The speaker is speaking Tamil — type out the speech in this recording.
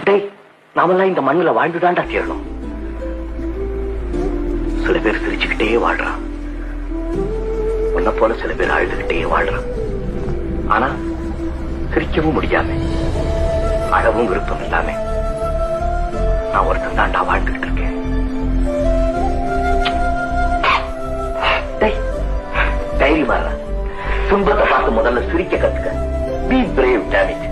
டேய், நாமெல்லாம் இந்த மண்ணுல வாழ்ந்துதான்டா தீரணும். சில பேர் சிரிச்சுக்கிட்டே வாழ்றான், உன்ன போல சில பேர் அழுதுகிட்டே வாழ்றான். ஆனா சிரிக்கவும் முடியாம அழவும் விருப்பம் இல்லாம நான் ஒருத்தன் தான்டா வாழ்ந்துகிட்டு இருக்கேன். தைரியமா துன்பத்தை பார்த்து முதல்ல சிரிக்க கத்துக்க. B brave, dam it.